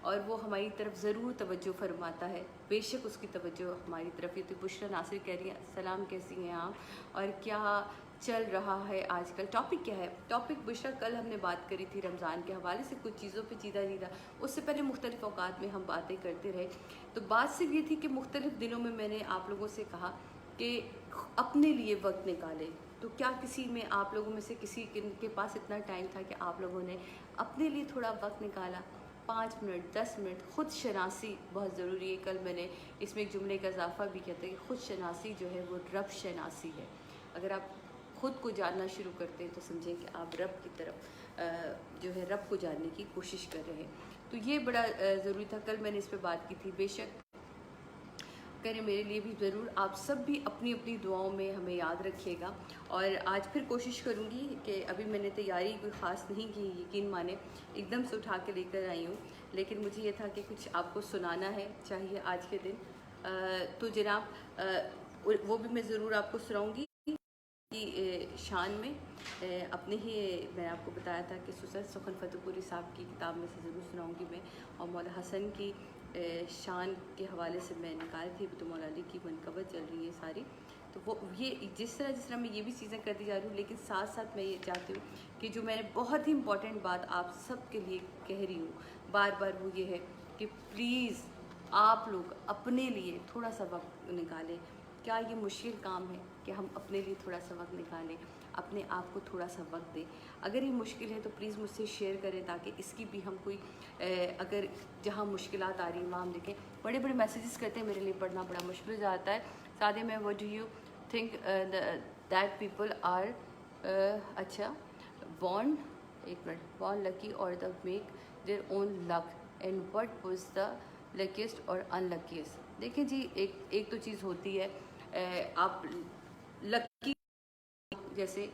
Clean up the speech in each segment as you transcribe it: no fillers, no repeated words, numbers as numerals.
اور وہ ہماری طرف ضرور توجہ فرماتا ہے. بے شک اس کی توجہ ہماری طرف یہ. تو بشریٰ ناصر کہہ رہی ہیں السلام، کیسی ہیں آپ اور کیا چل رہا ہے آج کل؟ ٹاپک کیا ہے؟ ٹاپک بشریٰ کل ہم نے بات کری تھی رمضان کے حوالے سے کچھ چیزوں پہ چیدہ. اس سے پہلے مختلف اوقات میں ہم باتیں کرتے رہے. تو بات صرف یہ تھی کہ مختلف دنوں میں میں نے آپ لوگوں سے کہا کہ اپنے لیے وقت نکالیں. تو کیا کسی میں آپ لوگوں میں سے کسی کے پاس اتنا ٹائم تھا کہ آپ لوگوں نے اپنے لیے تھوڑا وقت نکالا؟ 5 منٹ 10 منٹ. خود شناسی بہت ضروری ہے. کل میں نے اس میں ایک جملے کا اضافہ بھی کیا تھا کہ خود شناسی جو ہے وہ رب شناسی ہے. اگر آپ خود کو جاننا شروع کرتے ہیں تو سمجھیں کہ آپ رب کی طرف جو ہے رب کو جاننے کی کوشش کر رہے ہیں. تو یہ بڑا ضروری تھا. کل میں نے اس پہ بات کی تھی. بے شک کریں میرے لیے بھی ضرور. آپ سب بھی اپنی اپنی دعاؤں میں ہمیں یاد رکھیے گا. اور آج پھر کوشش کروں گی کہ ابھی میں نے تیاری کوئی خاص نہیں کی، یقین مانے ایک دم سے اٹھا کے لے کر آئی ہوں. لیکن مجھے یہ تھا کہ کچھ آپ کو سنانا ہے چاہیے آج کے دن. تو جناب وہ بھی میں ضرور آپ کو سناؤں گی کی شان میں. اپنے ہی میں نے آپ کو بتایا تھا کہ سخن فتح پوری صاحب کی کتاب میں سے ضرور سناؤں گی میں. اور مولا حسن کی شان کے حوالے سے میں نکال تھی. تو مولا علی کی منقبت چل رہی ہے ساری. تو وہ یہ جس طرح میں یہ بھی چیزیں کرتی جا رہی ہوں، لیکن ساتھ ساتھ میں یہ چاہتی ہوں کہ جو میں نے بہت ہی امپورٹنٹ بات آپ سب کے لیے کہہ رہی ہوں بار بار، وہ یہ ہے کہ پلیز آپ لوگ اپنے لیے تھوڑا سا وقت نکالیں. کیا یہ مشکل کام ہے کہ ہم اپنے لیے تھوڑا سا وقت نکالیں، اپنے آپ کو تھوڑا سا وقت دیں؟ اگر یہ مشکل ہے تو پلیز مجھ سے شیئر کریں تاکہ اس کی بھی ہم کوئی اگر جہاں مشکلات آ رہی ہیں وہاں ہم دیکھیں. بڑے بڑے میسیجز کرتے ہیں، میرے لیے پڑھنا بڑا مشکل ہو جاتا ہے. سادے میں what do you think that people are اچھا born born lucky or the make their own luck and what was the luckiest or ان لکیسٹ. دیکھیں جی ایک تو چیز ہوتی ہے آپ لکی جیسے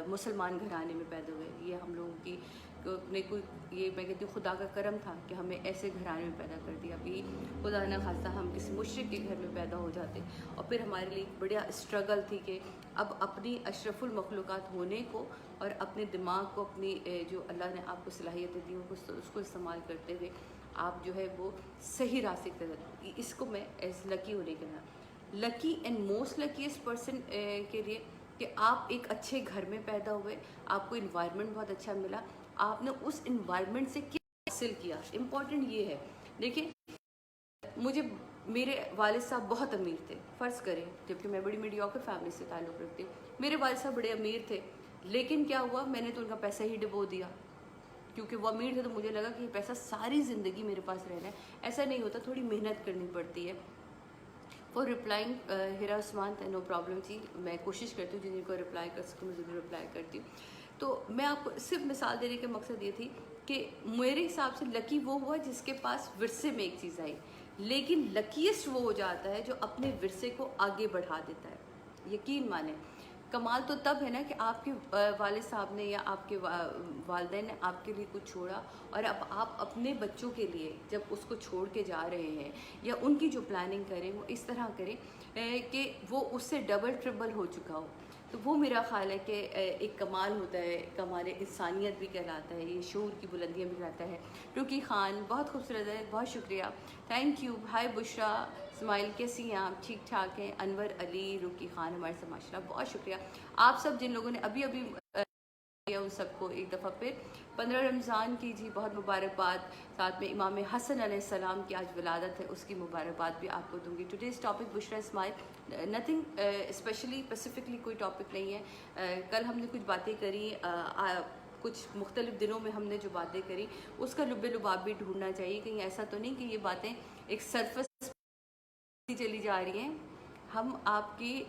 مسلمان گھرانے میں پیدا ہوئے، یہ ہم لوگوں کی نے کوئی یہ میں کہتی ہوں خدا کا کرم تھا کہ ہمیں ایسے گھرانے میں پیدا کر دیا. ابھی خدا نہ خواستہ ہم کسی مشرک کے گھر میں پیدا ہو جاتے، اور پھر ہمارے لیے بڑا اسٹرگل تھی کہ اب اپنی اشرف المخلوقات ہونے کو اور اپنے دماغ کو اپنی جو اللہ نے آپ کو صلاحیتیں دی اس کو استعمال کرتے ہوئے آپ جو ہے وہ صحیح راستے کی طرف. اس کو میں ایز لکی ہونے کے نام لکی اینڈ موسٹ لکیسٹ پرسن کے لیے کہ آپ ایک اچھے گھر میں پیدا ہوئے، آپ کو انوائرمنٹ بہت اچھا ملا، آپ نے اس انوائرمنٹ سے کیا حاصل کیا. امپورٹنٹ یہ ہے. دیکھیں مجھے میرے والد صاحب بہت امیر تھے فرض کریں، جبکہ میں بڑی میڈیوکر فیملی سے تعلق رکھتی ہوں. میرے والد صاحب بڑے امیر تھے، لیکن کیا ہوا میں نے تو ان کا پیسہ ہی ڈبو دیا کیونکہ وہ امیر تھے. تو مجھے لگا کہ یہ پیسہ ساری زندگی میرے پاس رہنا ہے. ایسا نہیں ہوتا، تھوڑی محنت کرنی پڑتی ہے. فور رپلائنگ ہیرا عثمان نو پرابلم تھی. میں کوشش کرتی ہوں جن کو رپلائی کر سکوں میں ضرور رپلائی کرتی ہوں. تو میں آپ کو صرف مثال دینے کا مقصد یہ تھی کہ میرے حساب سے لکی وہ ہوا جس کے پاس ورثے میں ایک چیز آئی، لیکن لکیسٹ وہ ہو جاتا ہے جو اپنے ورثے کو آگے بڑھا دیتا ہے. یقین مانیں کمال تو تب ہے نا کہ آپ کے والد صاحب نے یا آپ کے والدین نے آپ کے لیے کچھ چھوڑا، اور اب آپ اپنے بچوں کے لیے جب اس کو چھوڑ کے جا رہے ہیں یا ان کی جو پلاننگ کریں وہ اس طرح کریں کہ وہ اس سے ڈبل ٹربل ہو چکا ہو. تو وہ میرا خیال ہے کہ ایک کمال ہوتا ہے، کمال انسانیت بھی کہلاتا ہے، یہ شعور کی بلندیاں بھی کہلاتا ہے. رکی خان بہت خوبصورت ہے، بہت شکریہ، تھینک یو. ہائے بشریٰ اسماعیل کیسی ہیں آپ؟ ٹھیک ٹھاک ہیں. انور علی رکی خان ہمارے سے ماشاء اللہ بہت شکریہ. آپ سب جن لوگوں نے ابھی ان سب کو ایک دفعہ پھر 15 رمضان کی جی بہت مبارکباد. ساتھ میں امام حسن علیہ السلام کی آج ولادت ہے، اس کی مبارکباد بھی آپ کو دوں گی. ٹوڈیز ٹاپک بشریٰ اسماعیل، نتھنگ اسپیشلی اسپیسیفکلی کوئی ٹاپک نہیں ہے. کل ہم نے کچھ باتیں کری، کچھ مختلف دنوں میں ہم نے جو باتیں کری اس کا لب لباب بھی ڈھونڈنا چاہیے. کہیں ایسا تو نہیں کہ یہ باتیں ایک سرفس چلی جا رہی ہیں. ہم آپ کی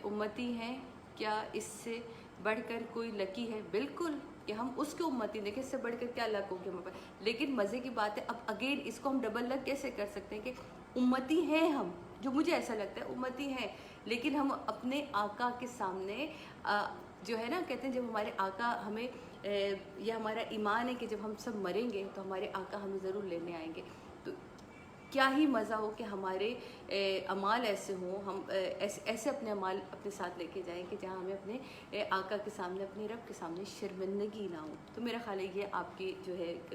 امتی ہیں، کیا اس سے بڑھ کر کوئی لکی ہے؟ بالکل کہ ہم اس کے امتی دیکھیں، اس سے بڑھ کر کیا لک ہوگی ہمارے پاس. لیکن مزے کی بات ہے اب اگین اس کو ہم ڈبل لک کیسے کر سکتے ہیں کہ امتی ہیں ہم، جو مجھے ایسا لگتا ہے امتی ہیں، لیکن ہم اپنے آقا کے سامنے جو ہے نا کہتے ہیں جب ہمارے آقا ہمیں یہ ہمارا ایمان ہے کہ جب ہم سب مریں گے تو ہمارے آقا ہمیں ضرور لینے آئیں گے. تو کیا ہی مزہ ہو کہ ہمارے اعمال ایسے ہوں، ہم ایسے اپنے اعمال اپنے ساتھ لے کے جائیں کہ جہاں ہمیں اپنے آقا کے سامنے، اپنے رب کے سامنے شرمندگی نہ ہو. تو میرا خیال ہے یہ آپ کی جو ہے ایک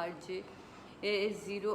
RJ 0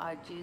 RJ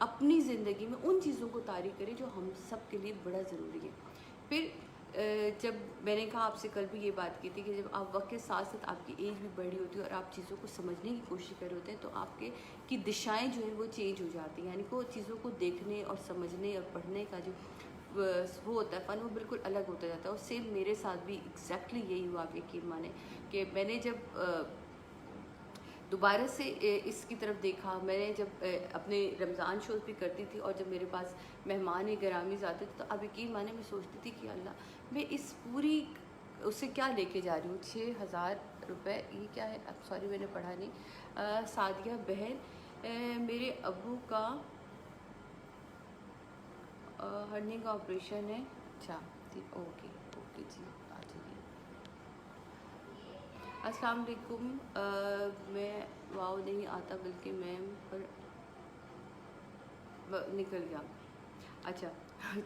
اپنی زندگی میں ان چیزوں کو طاری کریں جو ہم سب کے لیے بڑا ضروری ہے. پھر جب میں نے کہا آپ سے کل بھی یہ بات کی تھی کہ جب آپ وقت کے ساتھ ساتھ آپ کی ایج بھی بڑی ہوتی ہے اور آپ چیزوں کو سمجھنے کی کوشش کر رہے ہوتے ہیں تو آپ کی دشائیں جو ہیں وہ چینج ہو جاتی ہیں. یعنی کہ وہ چیزوں کو دیکھنے اور سمجھنے اور پڑھنے کا جو وہ ہوتا ہے فن وہ بالکل الگ ہوتا جاتا ہے. اور سیم میرے ساتھ بھی ایگزیکٹلی یہی ہوا. آپ یقین مانیں کہ میں نے جب دوبارہ سے اس کی طرف دیکھا, میں نے جب اپنے رمضان شوز بھی کرتی تھی اور جب میرے پاس مہمان گرامیز آتے تھے تو اب یقین مانے میں سوچتی تھی کہ اللہ میں اس پوری اسے کیا لے کے جا رہی ہوں. 6,000 روپے یہ کیا ہے, اب سوری میں نے پڑھا نہیں. سعدیہ بہن میرے ابو کا ہرننگ کا آپریشن ہے. اچھا اوکے اوکے جی آ جائیے. السلام علیکم. میں واؤ نہیں آتا بلکہ میم پر نکل گیا. اچھا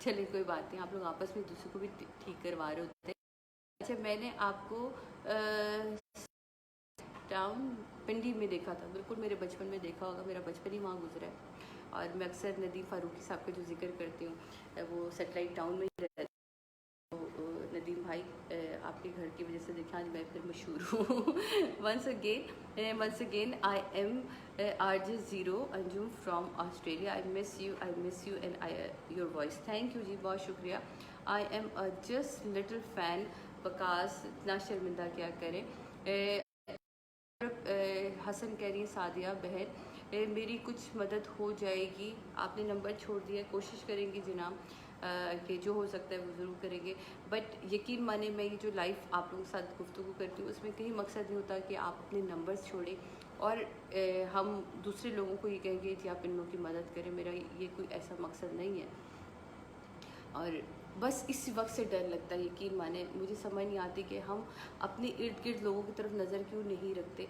چلیں کوئی بات نہیں, آپ لوگ آپس میں دوسرے کو بھی ٹھیک کروا رہے ہوتے ہیں. اچھا میں نے آپ کو ٹاؤن پنڈی میں دیکھا تھا. بالکل میرے بچپن میں دیکھا ہوگا, میرا بچپن ہی وہاں گزرا ہے. اور میں اکثر ندیم فاروقی صاحب کا جو ذکر کرتی ہوں وہ سیٹلائٹ ٹاؤن میں ہی رہتا ہے. ندیم بھائی آپ کے گھر کی وجہ سے دیکھا آج میں پھر مشہور ہوں. Once again I am RJ0 Anjum from Australia. I miss you and your voice. Thank you ji, بہت شکریہ. I am just little fan because اتنا شرمندہ کیا کریں. حسن کہہ رہی ہے سعدیہ بہن میری کچھ مدد ہو جائے گی. آپ نے نمبر چھوڑ دیا, کوشش کریں گی جناب کہ جو ہو سکتا ہے وہ ضرور کریں گے. بٹ یقین مانے میں یہ جو لائف آپ لوگوں کے ساتھ گفتگو کرتی ہوں اس میں کہیں مقصد نہیں ہوتا کہ آپ اپنے نمبرز چھوڑیں اور ہم دوسرے لوگوں کو یہ کہیں گے کہ آپ ان لوگوں کی مدد کریں. میرا یہ کوئی ایسا مقصد نہیں ہے. اور بس اسی وقت سے ڈر لگتا ہے. یقین مانے مجھے سمجھ نہیں آتی کہ ہم اپنے ارد گرد لوگوں کی طرف نظر کیوں نہیں رکھتے.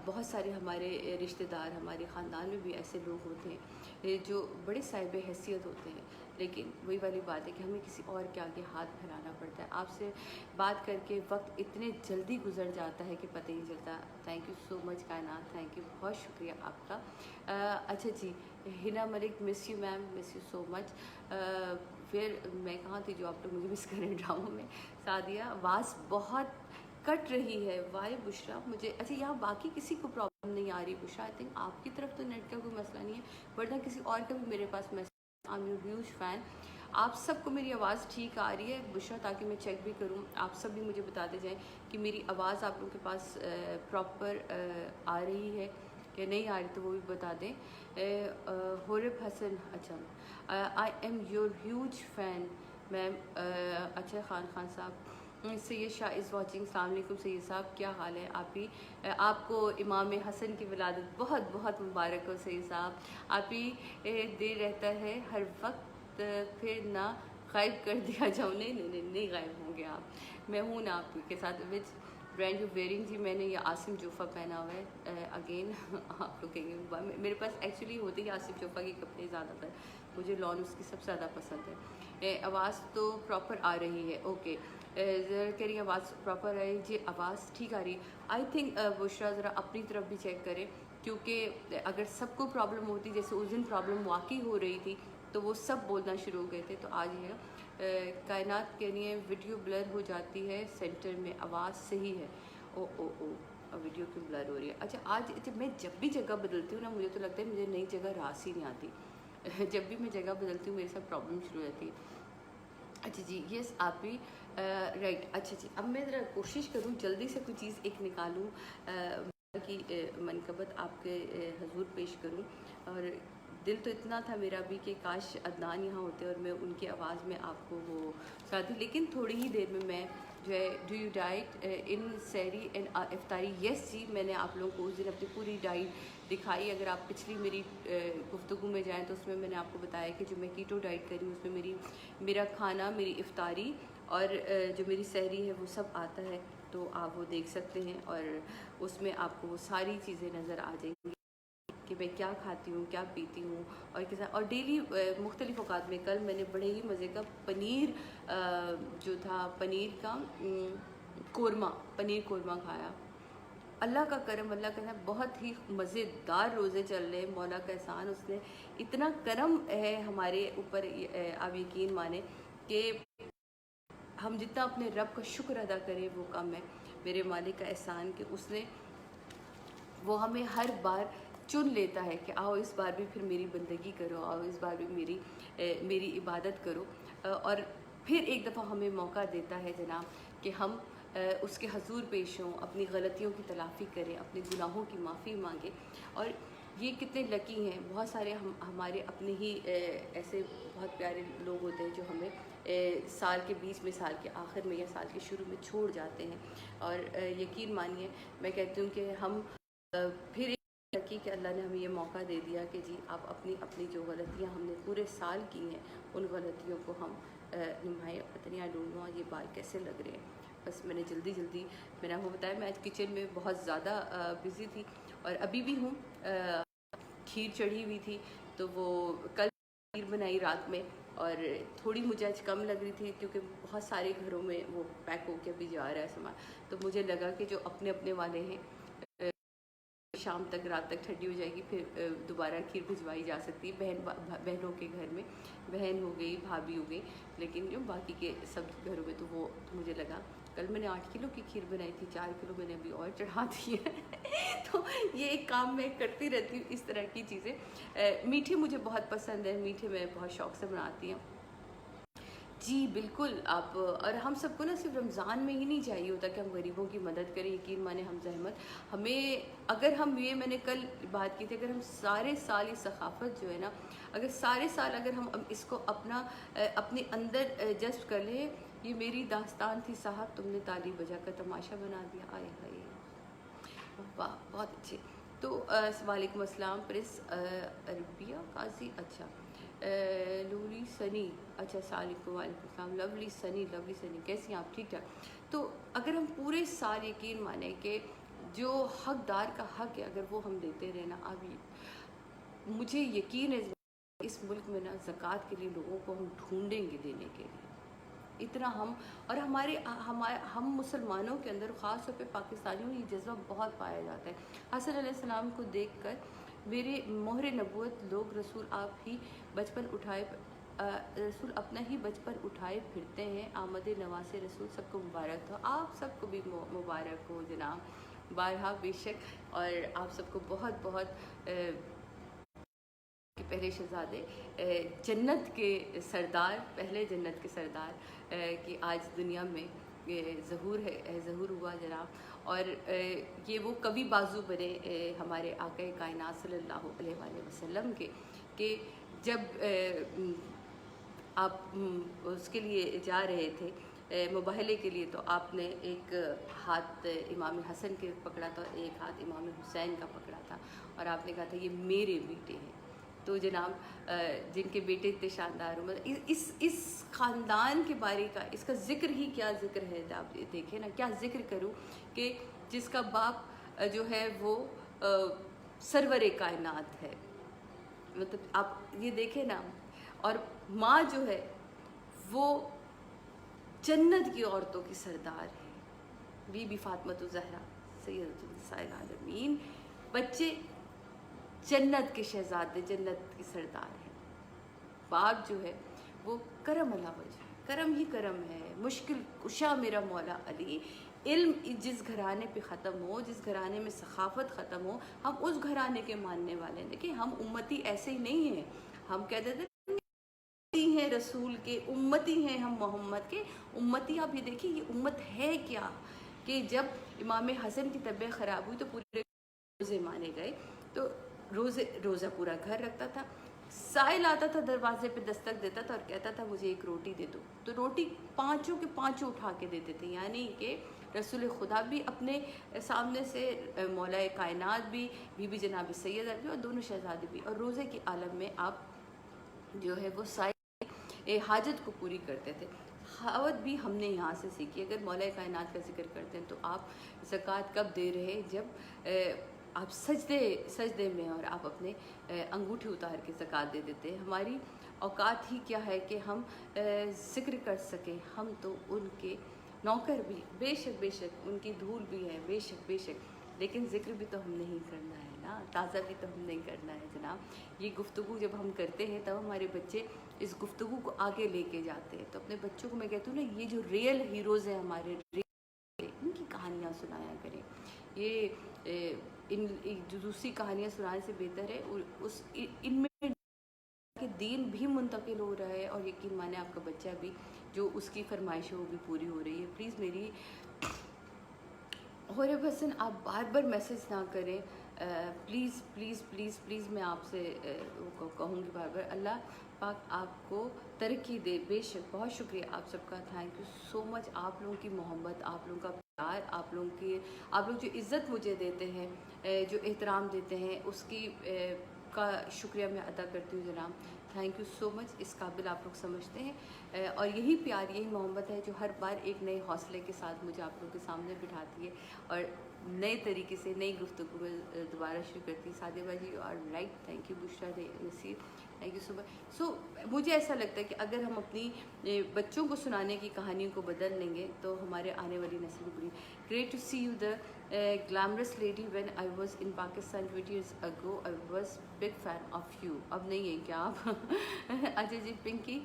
بہت سارے ہمارے رشتہ دار ہمارے خاندان میں بھی ایسے لوگ ہوتے ہیں جو بڑے صاحب حیثیت ہوتے ہیں, لیکن وہی والی بات ہے کہ ہمیں کسی اور کے آگے ہاتھ پھیلانا پڑتا ہے. آپ سے بات کر کے وقت اتنے جلدی گزر جاتا ہے کہ پتہ ہی نہیں چلتا. تھینک یو سو مچ کائنات, تھینک یو, بہت شکریہ آپ کا. اچھا جی ہنا ملک, miss you ma'am, miss you so مچ. پھر میں کہاں تھی جو آپ لوگ مجھے مس کریں ڈراموں میں. سعدیہ آواز بہت کٹ رہی ہے. وائی بشرا مجھے اچھا یہاں باقی کسی کو پرابلم نہیں آ رہی بشرا. آئی تھنک آپ کی طرف تو نیٹ کا کوئی مسئلہ نہیں ہے ورنہ کسی اور کا بھی میرے پاس message. I am your huge fan. آپ سب کو میری آواز ٹھیک آ رہی ہے بشرا, تاکہ میں چیک بھی کروں. آپ سب بھی مجھے بتاتے جائیں کہ میری آواز آپ لوگوں کے پاس پراپر آ رہی ہے کہ نہیں آ رہی, تو وہ بھی بتا دیں. حورب حسن, اچھا I am your huge fan ma'am. اچھا خان صاحب. Syed Shah is watching. السلام علیکم سید صاحب, کیا حال ہے آپ ہی. آپ کو امام حسن کی ولادت بہت بہت مبارک ہو سید صاحب. آپ ہی دے رہتا ہے ہر وقت, پھر نہ غائب کر دیا جاؤ. نہیں غائب ہوں گے آپ, میں ہوں نا آپ کے ساتھ. وچ برانڈ یو ویئرنگ جی, میں نے یہ آصف جوفا پہنا ہوا ہے. اگین آپ لوگ کہیں گے میرے پاس ایکچولی ہوتے ہی آصف جوفا کے کپڑے زیادہ تر, مجھے لون اس کی سب سے زیادہ پسند ہے. آواز تو پراپر آ رہی ہے. اوکے ذرا کہہ رہی آواز پراپر آ رہی ہے جی, آواز ٹھیک آ رہی ہے. آئی تھنک بشرا ذرا اپنی طرف بھی چیک کریں, کیونکہ اگر سب کو پرابلم ہوتی جیسے اس دن پرابلم واقعی ہو رہی تھی تو وہ سب بولنا شروع ہو گئے تھے. تو آج یہ کائنات کے لیے ویڈیو بلر ہو جاتی ہے سینٹر میں, آواز صحیح ہے. او ویڈیو کیوں بلر ہو رہی ہے. اچھا آج میں جب بھی جگہ بدلتی ہوں نا مجھے تو لگتا ہے مجھے نئی جگہ راس ہی نہیں آتی. جب بھی میں جگہ بدلتی ہوں میرے ساتھ پرابلم شروع ہو جاتی ہے. اچھا جی یس آپ بھی رائٹ. اچھا جی اب میں ذرا کوشش کروں جلدی سے کوئی چیز ایک نکالوں کی منقبت آپ کے حضور پیش کروں. اور دل تو اتنا تھا میرا بھی کہ کاش عدنان یہاں ہوتے اور میں ان کی آواز میں آپ کو وہ ساتھی, لیکن تھوڑی ہی دیر میں جو ہے do you diet in sehri and افطاری. یس جی میں نے آپ لوگوں کو اس دن اپنی پوری ڈائٹ دکھائی. اگر آپ پچھلی میری گفتگو میں جائیں تو اس میں نے آپ کو بتایا کہ جو میں کیٹو ڈائٹ کری ہوں اس میں میرا کھانا, میری افطاری اور جو میری سحری ہے وہ سب آتا ہے. تو آپ وہ دیکھ سکتے ہیں اور اس میں آپ کو وہ ساری چیزیں نظر آ جائیں گی کہ میں کیا کھاتی ہوں, کیا پیتی ہوں اور کس اور ڈیلی مختلف اوقات میں. کل میں نے بڑے ہی مزے کا پنیر جو تھا پنیر کا پنیر قورمہ کھایا. اللہ کا کرم، اللہ کا بہت ہی مزیدار روزے چل رہے ہیں، مولا کا احسان، اس نے اتنا کرم ہے ہمارے اوپر، آپ یقین مانیں کہ ہم جتنا اپنے رب کا شکر ادا کریں وہ کم ہے۔ میرے مالک کا احسان کہ اس نے وہ ہمیں ہر بار چن لیتا ہے کہ آؤ اس بار بھی پھر میری بندگی کرو، آؤ اس بار بھی میری عبادت کرو، اور پھر ایک دفعہ ہمیں موقع دیتا ہے جناب کہ ہم اس کے حضور پیش ہوں، اپنی غلطیوں کی تلافی کریں، اپنے گناہوں کی معافی مانگیں۔ اور یہ کتنے لکی ہیں، بہت سارے ہمارے اپنے ہی ایسے بہت پیارے لوگ ہوتے ہیں جو ہمیں سال کے بیچ میں، سال کے آخر میں یا سال کے شروع میں چھوڑ جاتے ہیں، اور یقین مانیے میں کہتی ہوں کہ ہم پھر ایک لکی کہ اللہ نے ہمیں یہ موقع دے دیا کہ جی آپ اپنی جو غلطیاں ہم نے پورے سال کی ہیں ان غلطیوں کو ہم نبھائیں۔ پتہ نہیں آئی ڈونٹ نو یہ بال کیسے لگ رہے ہیں، بس میں نے جلدی میں نے آپ کو بتایا میں آج کچن میں بہت زیادہ بزی تھی، اور ابھی بھی ہوں۔ کھیر چڑھی ہوئی تھی تو وہ کل کھیر بنائی رات میں، اور تھوڑی مجھے آج کم لگ رہی تھی کیونکہ بہت سارے گھروں میں وہ پیک ہو کے ابھی جا رہا ہے سامان، تو مجھے لگا کہ جو اپنے والے ہیں شام تک، رات تک ٹھنڈی ہو جائے گی، پھر دوبارہ کھیر بھجوائی جا سکتی ہے بہنوں کے گھر میں، بہن ہو گئی، بھابھی ہو گئی، لیکن جو باقی کے سب گھروں میں تو مجھے لگا کل میں نے 8 کلو کی کھیر بنائی تھی، 4 کلو میں نے ابھی اور چڑھا دی ہے تو یہ ایک کام میں کرتی رہتی ہوں اس طرح کی چیزیں۔ میٹھے مجھے بہت پسند ہے، میٹھے میں بہت شوق سے بناتی ہوں۔ جی بالکل، آپ اور ہم سب کو نا صرف رمضان میں ہی نہیں چاہیے ہوتا کہ ہم غریبوں کی مدد کریں، یقین مانیں ہم زحمت ہمیں، اگر ہم یہ میں نے کل بات کی تھی، اگر ہم سارے سال یہ ثقافت جو ہے نا، اگر سارے سال اگر ہم اس کو اپنے اندر جذب کر لیں، یہ میری داستان تھی صاحب تم نے تالی بجا کر تماشا بنا دیا، آئے ہائے واہ بہت اچھے۔ تو وعلیکم السلام پرنس عربیہ قاضی، اچھا لولی سنی، اچھا السلام علیکم، وعلیکم السلام، لولی سنی کیسی ہیں آپ؟ ٹھیک ٹھاک۔ تو اگر ہم پورے سال یقین مانیں کہ جو حقدار کا حق ہے اگر وہ ہم دیتے رہے نا، ابھی مجھے یقین ہے اس ملک میں نا زکوٰۃ کے لیے لوگوں کو ہم ڈھونڈیں گے دینے کے لیے، اتنا اور ہم مسلمانوں کے اندر خاص طور پہ پاکستانیوں میں یہ جذبہ بہت پایا جاتا ہے۔ حسن علیہ السلام کو دیکھ کر میرے مہر نبوت لوگ رسول رسول اپنا ہی بچپن اٹھائے پھرتے ہیں، آمد نواز رسول سب کو مبارک ہو، آپ سب کو بھی مبارک ہو جناب، بارہا بے شک، اور آپ سب کو بہت بہت پہلے شہزادے جنت کے سردار، پہلے جنت کے سردار کی آج دنیا میں ظہور ہوا جناب، اور یہ وہ کبھی بازو بنے ہمارے آقا کائنات صلی اللہ علیہ وآلہ وسلم کے، کہ جب آپ اس کے لیے جا رہے تھے مباہلے کے لیے، تو آپ نے ایک ہاتھ امام حسن کے پکڑا تھا، ایک ہاتھ امام حسین کا پکڑا تھا، اور آپ نے کہا تھا یہ میرے بیٹے ہیں۔ تو جناب جن کے بیٹے اتنے شاندار ہو، اس خاندان کے بارے کا، اس کا ذکر ہی کیا ذکر ہے، آپ دیکھیں نا کیا ذکر کروں کہ جس کا باپ جو ہے وہ سرور کائنات ہے، مطلب آپ یہ دیکھیں نا، اور ماں جو ہے وہ جنت کی عورتوں کی سردار ہے، بی بی فاطمہ الزہرا سیدۃ النساء العالمین، بچے جنت کے شہزادے، جنت کی سردار ہیں، باپ جو ہے وہ کرم اللہ وجہ، کرم ہی کرم ہے، مشکل کشا میرا مولا علی، علم جس گھرانے پہ ختم ہو، جس گھرانے میں ثقافت ختم ہو، ہم اس گھرانے کے ماننے والے ہیں۔ دیکھیں ہم امتی ایسے ہی نہیں ہیں، ہم کہتے تھے امتی ہیں رسول کے، امتی ہیں ہم محمد کے، امتی آپ یہ دیکھیں یہ امت ہے کیا، کہ جب امام حسن کی طبیعت خراب ہوئی تو پورے روزے مانے گئے، تو روزہ پورا گھر رکھتا تھا، سائل آتا تھا دروازے پہ دستک دیتا تھا اور کہتا تھا مجھے ایک روٹی دے دو، تو روٹی پانچوں کے پانچوں اٹھا کے دیتے تھے، یعنی کہ رسول خدا بھی اپنے سامنے سے، مولا کائنات بھی، بی بی جناب سیدہ بھی، اور دونوں شہزادے بھی، اور روزے کے عالم میں آپ جو ہے وہ سائل حاجت کو پوری کرتے تھے۔ حاوت بھی ہم نے یہاں سے سیکھی، اگر مولا کائنات کا ذکر کرتے ہیں تو آپ زکوٰۃ کب دے رہے؟ جب آپ سجدے میں، اور آپ اپنے انگوٹھی اتار کے زکوٰۃ دے دیتے ہیں۔ ہماری اوقات ہی کیا ہے کہ ہم ذکر کر سکیں، ہم تو ان کے نوکر بھی، بے شک ان کی دھول بھی ہے، بے شک، لیکن ذکر بھی تو ہم نہیں کرنا ہے نا، تازہ بھی تو ہم نہیں کرنا ہے جناب۔ یہ گفتگو جب ہم کرتے ہیں تب ہمارے بچے اس گفتگو کو آگے لے کے جاتے ہیں۔ تو اپنے بچوں کو میں کہتی ہوں نا، یہ جو ریئل ہیروز ہیں ہمارے، ان کی کہانیاں سنایا کریں۔ یہ ان جو دوسری کہانیاں سنانے سے بہتر ہے ان میں کہ دین بھی منتقل ہو رہا ہے، اور یقین مانے آپ کا بچہ بھی جو اس کی فرمائش ہے وہ بھی پوری ہو رہی ہے۔ پلیز میری غورب حسن آپ بار بار میسیج نہ کریں، پلیز پلیز پلیز پلیز میں آپ سے کہوں گی بار بار، اللہ پاک آپ کو ترقی دے۔ بے شک بہت شکریہ آپ سب کا، تھینک یو سو مچ۔ آپ لوگوں کی محبت، آپ لوگوں کا پیار، آپ لوگ جو عزت مجھے دیتے ہیں، جو احترام دیتے ہیں، اس کی کا شکریہ میں ادا کرتی ہوں جناب۔ تھینک یو سو مچ، اس قابل آپ لوگ سمجھتے ہیں، اور یہی پیار، یہی محبت ہے جو ہر بار ایک نئے حوصلے کے ساتھ مجھے آپ لوگوں کے سامنے بٹھاتی ہے اور نئے طریقے سے نئی گفتگو میں دوبارہ شروع کرتی ہے۔ سعدیہ باجی you are right, thank you. Bushra Naseer, thank you so much. So مجھے ایسا لگتا ہے کہ اگر ہم اپنی بچوں کو سنانے کی کہانیوں کو بدل لیں گے تو ہمارے آنے والی نسل بھی great to see you the glamorous lady when I was in Pakistan 20 years ago. I was big fan of you. اب نہیں ہے کیا آپ؟ اچھا جی، پنکی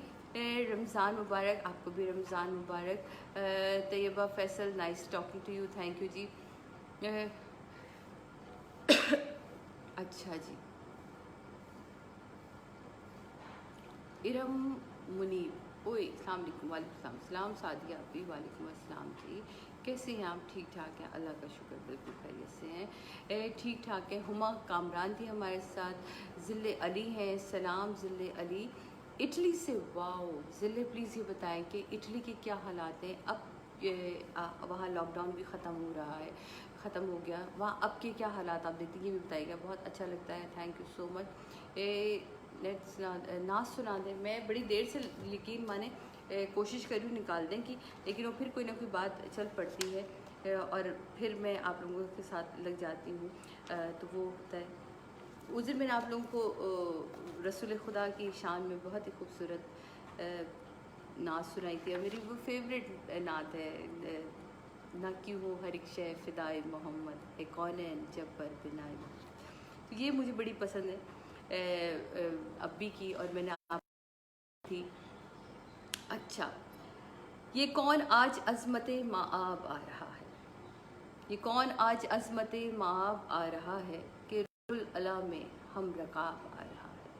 رمضان مبارک، آپ کو بھی رمضان مبارک۔ Tayyaba Faisal, nice talking to you, thank you ji. اچھا جی، ارم منیب، اوئے السلام علیکم۔ وعلیکم السلام، السلام سعدیہ بھی، وعلیکم السلام جی، کیسے ہیں آپ؟ ٹھیک ٹھاک ہیں، اللہ کا شکر، بالکل خیریت سے ہیں، ٹھیک ٹھاک ہیں۔ ہما کامران تھی ہمارے ساتھ، ذل علی ہیں، سلام ذل علی اٹلی سے، واو ذل، پلیز یہ بتائیں کہ اٹلی کے کیا حالات ہیں اب؟ وہاں لاک ڈاؤن بھی ختم ہو رہا ہے، ختم ہو گیا، وہاں اب کے کیا حالات آپ دیکھتے ہیں، یہ بھی بتائیے گا، بہت اچھا لگتا ہے، تھینک یو سو مچ۔ ناز سنا دیں، میں بڑی دیر سے یقین مانے کوشش کری نکال دیں کی، لیکن وہ پھر کوئی نہ کوئی بات چل پڑتی ہے اور پھر میں آپ لوگوں کے ساتھ لگ جاتی ہوں، تو وہ ہوتا ہے۔ اس دن میں نے آپ لوگوں کو رسول خدا کی شان میں بہت ہی خوبصورت نعت سنائی تھی، اور میری وہ فیوریٹ نعت ہے، نہ کیوں ہو ہر ایک شے فدائے محمد، ہے کونین جبر بنائے محمد، تو یہ مجھے بڑی پسند ہے ابی کی، اور میں نے آپ تھی۔ اچھا، یہ کون آج عظمت مآب آ رہا ہے، یہ کون آج عظمت مآب آ رہا ہے، کہ رسول اللہ میں ہم رکاب آ رہا ہے،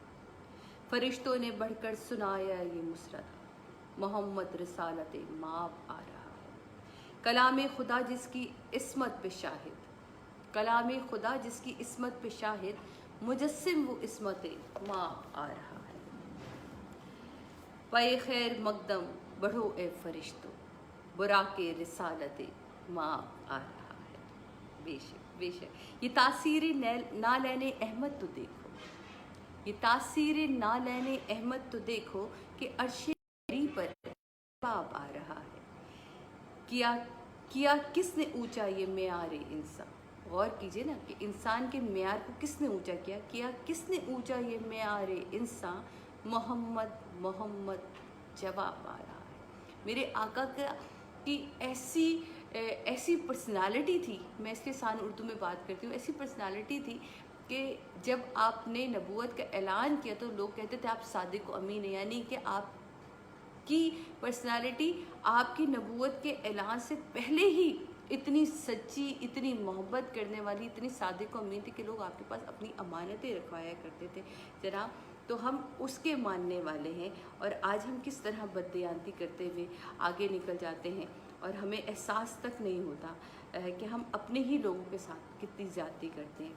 فرشتوں نے بڑھ کر سنایا یہ مسرت، محمد رسالت مآب آ رہا ہے، کلام خدا جس کی عصمت پہ شاہد، کلام خدا جس کی عصمت پہ شاہد، مجسم وہ عصمت مآب آ رہا ہے، پے خیر مقدم بڑھو اے فرشتوں، براق رسالت مآب آ رہا ہے، بے شک بے شک۔ یہ تاثیر نالین احمد تو دیکھو، یہ تاثیر نالین احمد تو دیکھو، کہ عرش بری پر باب آ رہا ہے، کیا کس نے اونچا یہ معیار انسان، غور کیجئے نا کہ انسان کے معیار کو کس نے اونچا کیا کس نے اونچا یہ معیار انسان، محمد محمد جواب آ رہا ہے۔ میرے آقا کی ایسی پرسنالٹی تھی، میں اس کے سان اردو میں بات کرتی ہوں، ایسی پرسنالٹی تھی کہ جب آپ نے نبوت کا اعلان کیا تو لوگ کہتے تھے آپ صادق و امین ہیں، یعنی کہ آپ کی پرسنالٹی آپ کی نبوت کے اعلان سے پہلے ہی اتنی سچی، اتنی محبت کرنے والی، اتنی صادق و امین تھی کہ لوگ آپ کے پاس اپنی امانتیں رکھوایا کرتے تھے جناب، تو ہم اس کے ماننے والے ہیں، اور آج ہم کس طرح بددیانتی کرتے ہوئے آگے نکل جاتے ہیں، اور ہمیں احساس تک نہیں ہوتا کہ ہم اپنے ہی لوگوں کے ساتھ کتنی زیادتی کرتے ہیں،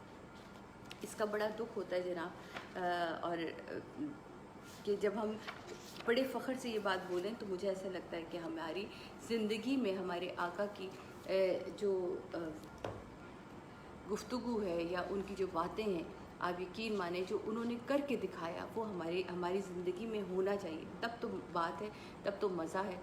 اس کا بڑا دکھ ہوتا ہے جناب، اور کہ جب ہم بڑے فخر سے یہ بات بولیں تو مجھے ایسا لگتا ہے کہ ہماری زندگی میں ہمارے آقا کی جو گفتگو ہے یا ان کی جو باتیں ہیں، آپ یقین مانیں جو انہوں نے کر کے دکھایا وہ ہماری زندگی میں ہونا چاہیے، تب تو بات ہے، تب تو مزہ ہے۔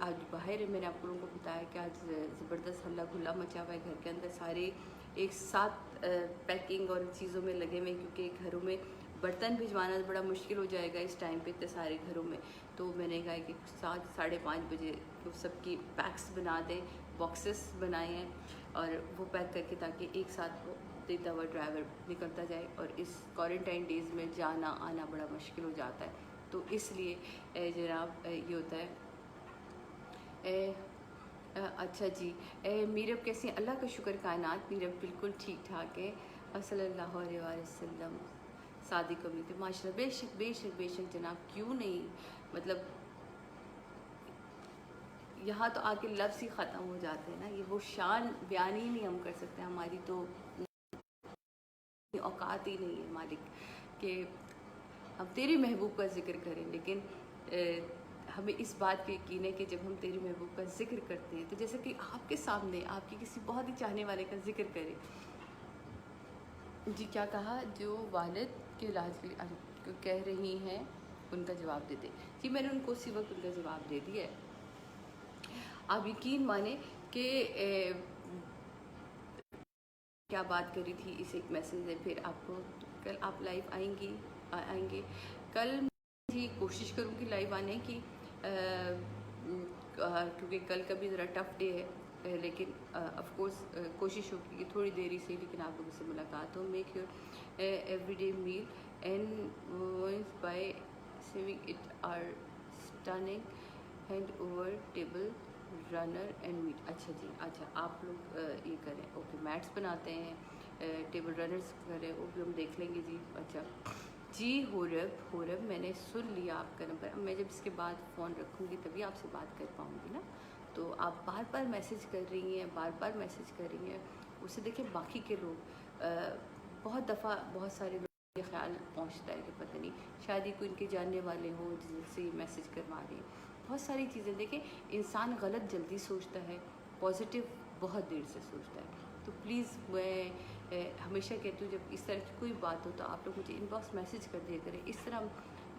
آج باہر میں نے آپ لوگوں کو بتایا کہ آج زبردست ہلا گلا مچا ہوا ہے گھر کے اندر، سارے ایک ساتھ پیکنگ اور چیزوں میں لگے ہوئے، کیونکہ گھروں میں برتن بھجوانا بڑا مشکل ہو جائے گا اس ٹائم پہ اتنے سارے گھروں میں. تو میں نے کہا کہ 7-5:30 بجے سب کی پیکس بنا دیں, باکسز بنائے ہیں اور وہ پیک کر کے تاکہ ایک ساتھ وہ دیتا ہوا ڈرائیور نکلتا جائے. اور اس کوارنٹائن ڈیز میں جانا آنا بڑا مشکل ہو جاتا ہے, تو اس لیے جناب یہ ہوتا ہے. اچھا جی, میرب کیسے ہیں؟ اللہ کا شکر کائنات, میرب بالکل ٹھیک ٹھاک ہے. صلی اللہ علیہ وسلم صادق امید, ماشاء اللہ. بے شک بے شک بے شک جناب, کیوں نہیں, مطلب یہاں تو آ کے لفظ ہی ختم ہو جاتے ہیں نا, یہ وہ شان بیان ہی نہیں ہم کر سکتے, ہماری تو اوقات ہی نہیں ہے مالک کہ ہم تیرے محبوب کا ذکر کریں. لیکن ہمیں اس بات پہ یقین ہے کہ جب ہم تیرے محبوب کا ذکر کرتے ہیں تو جیسے کہ آپ کے سامنے آپ کی کسی بہت ہی چاہنے والے کا ذکر کریں. جی کیا کہا؟ جو والد کے علاج کے لیے کہہ رہی ہیں ان کا جواب دے دیں. جی میں نے ان کو اسی وقت ان کا جواب دے دیا ہے. آپ یقین مانیں کہ کیا بات کری تھی اس ایک میسیج سے. پھر آپ کو کل آپ لائیو آئیں گے کل. جی کوشش کروں گی لائیو آنے کی, کیونکہ کل کا بھی ذرا ٹف ڈے ہے, لیکن آف کورس کوشش ہوگی کہ تھوڑی دیر ہی سے لیکن آپ لوگوں سے ملاقات ہو. Make your every day meal and by saving it are stunning hand over table runner and mat. اچھا جی, اچھا آپ لوگ یہ کریں, اوکے میٹس بناتے ہیں, ٹیبل رنرس کریں, وہ بھی ہم دیکھ لیں گے جی. اچھا جی ہورب میں نے سن لیا آپ کا نمبر. اب میں جب اس کے بعد فون رکھوں گی تبھی آپ سے بات کر پاؤں گی نا. تو آپ بار بار میسیج کر رہی ہیں, بار بار میسیج کر رہی ہیں, اسے دیکھیں باقی کے لوگ بہت دفعہ بہت سارے لوگ یہ خیال پہنچتا ہے کہ پتہ نہیں شاید ہی کوئی ان کے جاننے والے ہوں جن سے یہ میسیج کروا رہی ہیں. بہت ساری چیزیں دیکھیں, انسان غلط جلدی سوچتا ہے, پازیٹیو بہت دیر سے سوچتا ہے. تو پلیز میں ہمیشہ کہتی ہوں جب اس طرح کی کوئی بات ہو تو آپ لوگ مجھے ان باکس میسیج کر دیا کریں. اس طرح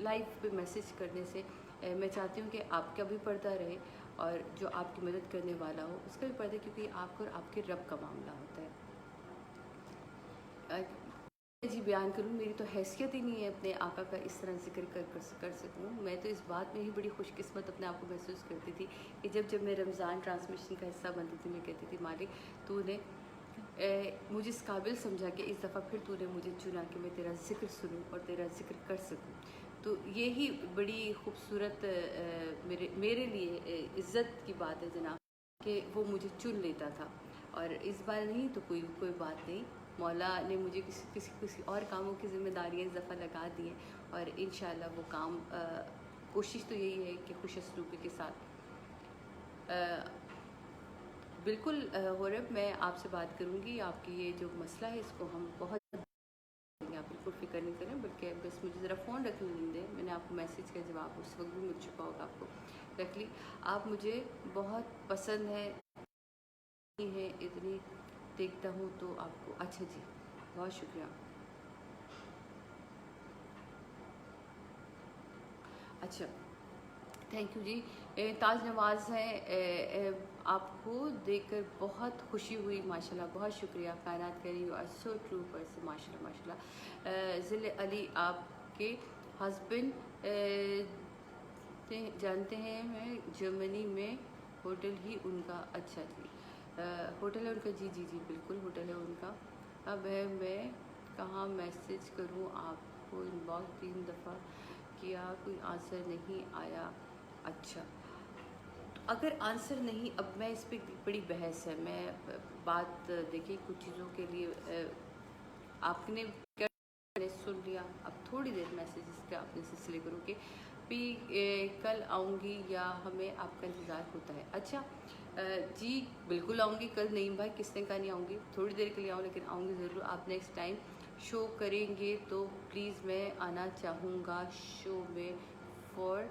لائیو پہ میسیج کرنے سے میں چاہتی ہوں کہ آپ کا بھی پردہ رہے اور جو آپ کی مدد کرنے والا ہو اس کا بھی پردہ, کیونکہ یہ آپ کو اور آپ کے رب کا معاملہ ہوتا ہے. جی بیان کروں, میری تو حیثیت ہی نہیں ہے اپنے آقا کا اس طرح ذکر کر سکوں. میں تو اس بات میں ہی بڑی خوش قسمت اپنے آپ کو محسوس کرتی تھی کہ جب میں رمضان ٹرانسمیشن کا حصہ بنتی تھی میں کہتی تھی مالک تو نے مجھے اس قابل سمجھا کہ اس دفعہ پھر تو نے مجھے چنا کہ میں تیرا ذکر سنوں اور تیرا ذکر کر سکوں. تو یہی بڑی خوبصورت میرے لیے عزت کی بات ہے جناب کہ وہ مجھے چن لیتا تھا. اور اس بار نہیں تو کوئی بات نہیں, مولا نے مجھے کسی اور کاموں کی ذمہ داریاں اس دفعہ لگا دی ہیں اور انشاءاللہ وہ کام کوشش تو یہی ہے کہ خوش اسلوبی کے ساتھ بالکل غورب میں آپ سے بات کروں گی. آپ کی یہ جو مسئلہ ہے اس کو ہم بہت آپ بالکل فکر نہیں کریں, بلکہ بس مجھے ذرا فون رکھ لیں دیں. میں نے آپ کو میسیج کا جواب اس وقت بھی مل چکا ہوگا, آپ کو رکھ لی. آپ مجھے بہت پسند ہے اتنی دیکھتا ہوں تو آپ کو. اچھا جی بہت شکریہ. اچھا تھینک یو جی. تاج نواز ہیں, آپ کو دیکھ کر بہت خوشی ہوئی ماشاء اللہ, بہت شکریہ. کائنات کری you are so true person, ماشاء اللہ ماشاء اللہ. ذل علی آپ کے ہسبینڈ جانتے ہیں میں جرمنی میں ہوٹل ہی ان کا. اچھا جی ہوٹل ہے ان کا, جی جی جی بالکل ہوٹل ہے ان کا. اب ہے میں کہاں میسیج کروں آپ کو, ان باکس 3 دفعہ کیا کوئی آنسر نہیں آیا. اچھا اگر آنسر نہیں, اب میں اس پہ بڑی بحث ہے. میں بات دیکھیں کچھ چیزوں کے لیے آپ نے سن لیا, اب تھوڑی دیر میسیجز کا اپنے سلسلے کروں کہ بھی کل آؤں گی یا ہمیں آپ کا انتظار ہوتا ہے. اچھا جی بالکل آؤں گی کل. نہیں بھائی کس نے کہا نہیں آؤں گی, تھوڑی دیر کے لیے آؤں لیکن آؤں گی ضرور. آپ نیکسٹ ٹائم شو کریں گے تو پلیز میں آنا چاہوں گا شو میں فور.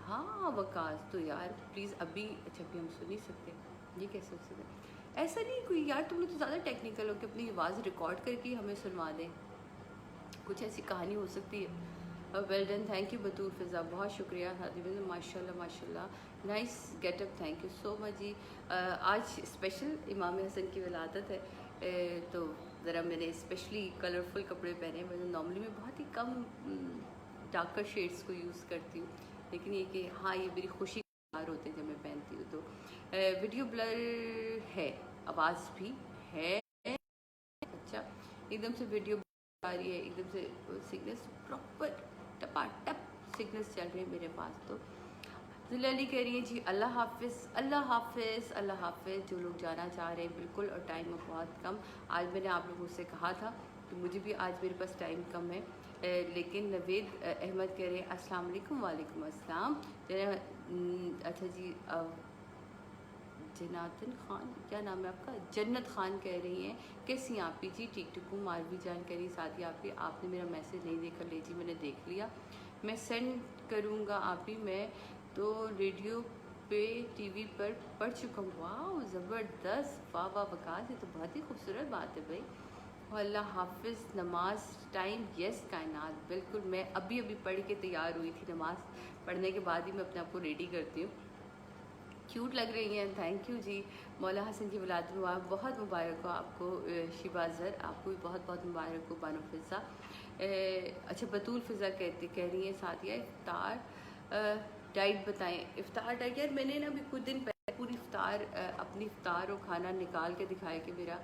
ہاں وکاس تو یار پلیز ابھی, اچھا ابھی ہم سن نہیں سکتے, یہ کیسے ہو سکتا ہے؟ ایسا نہیں کوئی یار, تم نے تو زیادہ ٹیکنیکل ہو کہ اپنی آواز ریکارڈ کر کے ہمیں سنوا دیں, کچھ ایسی کہانی ہو سکتی ہے. ویل ڈن, تھینک یو بطور فضا, بہت شکریہ. ماشاء اللہ ماشاء اللہ, nice get up, thank you so much ji. آج اسپیشل امام حسن کی ولادت ہے تو ذرا میں نے اسپیشلی کلرفل کپڑے پہنے. میں نارملی میں بہت ہی کم ڈارکر شیڈس کو یوز کرتی ہوں, لیکن یہ کہ ہاں یہ میری خوشی کا اظہار ہوتے ہیں جب میں پہنتی ہوں. تو ویڈیو بلر ہے, آواز بھی ہے, اچھا ایک دم سے ویڈیو آ رہی ہے, ایک دم سے سگنلس پراپر ٹپا ٹپ سگنلس چل رہے ہیں میرے پاس. تو ذیلا علی کہہ رہی ہیں جی اللہ حافظ, اللہ حافظ, اللہ حافظ. جو لوگ جانا چاہ رہے ہیں بالکل, اور ٹائم بہت کم. آج میں نے آپ لوگوں سے کہا تھا کہ مجھے بھی آج میرے پاس ٹائم کم ہے, لیکن نوید احمد کہہ رہے ہیں السلام علیکم. وعلیکم السلام. اچھا جی جناتن خان, کیا نام ہے آپ کا؟ جنت خان کہہ رہی ہیں کیسی ہیں آپ ہی جی؟ ٹھیک ٹھیک ہوں. ماروی جان کہہ رہی ساتھی آپ ہی, آپ نے میرا میسج نہیں دیکھا. لے جی میں نے دیکھ لیا, میں سینڈ کروں گا آپ ہی. میں تو ریڈیو پہ ٹی وی پر پڑھ چکا ہوں. واہ زبردست, واہ واہ وقاص, یہ تو بہت ہی خوبصورت بات ہے بھائی. اللہ حافظ. نماز ٹائم, یس کائنات, بالکل. میں ابھی پڑھ کے تیار ہوئی تھی, نماز پڑھنے کے بعد ہی میں اپنے آپ کو ریڈی کرتی ہوں. کیوٹ لگ رہی ہیں, تھینک یو جی. مولا حسن کی ولادت مبارک, بہت مبارک ہو آپ کو. شیبا زر آپ کو بھی بہت بہت مبارک ہو. بانو فضا, اچھا بطول فضا کہہ رہی ہیں ساتھیہ افطار ڈائٹ بتائیں. افطار ڈائٹ یار میں نے نا ابھی کچھ دن پہلے پوری افطار اپنی افطار اور کھانا نکال کے دکھایا کہ میرا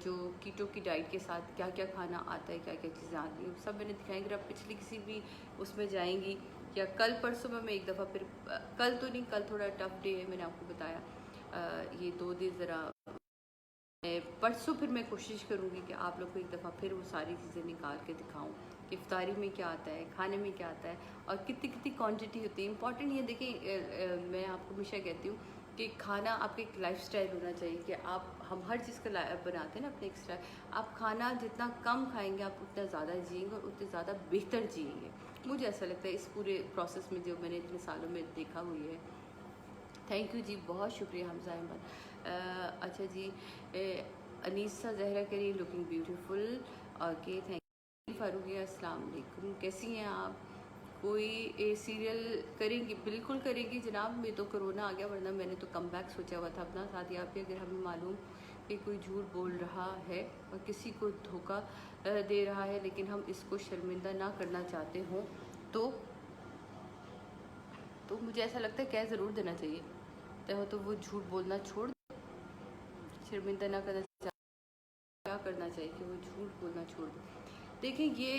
جو کیٹو کی ڈائٹ کے ساتھ کیا کیا کھانا آتا ہے, کیا کیا چیزیں آتی ہیں, سب میں نے دکھائیں. اگر آپ پچھلی کسی بھی اس میں جائیں گی, یا کل پرسوں میں ایک دفعہ, پھر کل تو نہیں, کل تھوڑا ٹف ڈے ہے, میں نے آپ کو بتایا. یہ 2 دن ذرا پرسوں پھر میں کوشش کروں گی کہ آپ لوگ کو ایک دفعہ پھر وہ ساری چیزیں نکال کے دکھاؤں کہ افطاری میں کیا آتا ہے, کھانے میں کیا آتا ہے, اور کتنی کتنی کوانٹٹی ہوتی ہے. امپورٹنٹ یہ دیکھیں, میں آپ کو ہمیشہ کہتی ہوں کہ کھانا آپ کا ایک لائف سٹائل ہونا چاہیے, کہ ہم ہر چیز کا بناتے ہیں نا اپنے ایکسٹرا. آپ کھانا جتنا کم کھائیں گے آپ اتنا زیادہ جئیں گے, اور اتنے زیادہ بہتر جئیں گے. مجھے ایسا لگتا ہے اس پورے پروسیس میں جو میں نے اتنے سالوں میں دیکھا ہوئی ہے. تھینک یو جی, بہت شکریہ حمزہ احمد. اچھا جی انیسہ زہرا کہہ رہی looking beautiful. Okay thank you. Farooqia السلام علیکم, کیسی ہیں آپ؟ کوئی سیریل کریں گی؟ بالکل کریں گی جناب. میں تو کرونا آ گیا, ورنہ میں نے تو کم بیک سوچا ہوا تھا اپنا. ساتھ ہی آپ بھی اگر ہمیں معلوم کہ کوئی جھوٹ بول رہا ہے اور کسی کو دھوکہ دے رہا ہے, لیکن ہم اس کو شرمندہ نہ کرنا چاہتے ہوں, تو مجھے ایسا لگتا ہے کہہ ضرور دینا چاہیے. تو وہ جھوٹ بولنا چھوڑ, شرمندہ نہ کرنا چاہیے, کیا کرنا چاہیے کہ وہ جھوٹ بولنا چھوڑ دیں. دیکھیں یہ